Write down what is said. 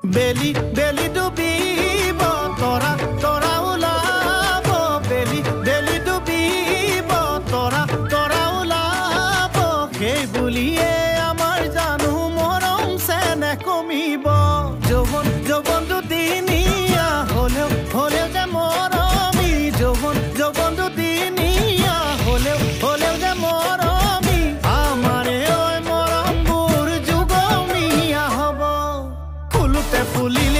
বেলি বেলি ডুবিব তৰা তৰা ওলাব বেলি বেলি ডুবিব তৰা তৰা ওলাব সেই বুলিয়ে আমাৰ জানো মৰম চেনেহ কমিব যৌৱন যৌৱন দুদিনীয়া হলেও হলেও যে মৰমী যৌৱন যৌৱন দুদিনীয়া হলেও হলেও যে মৰমী আমাৰে ঐ মৰমবোৰ যুগমীয়া হ'ব ফুলতে ফুলিলে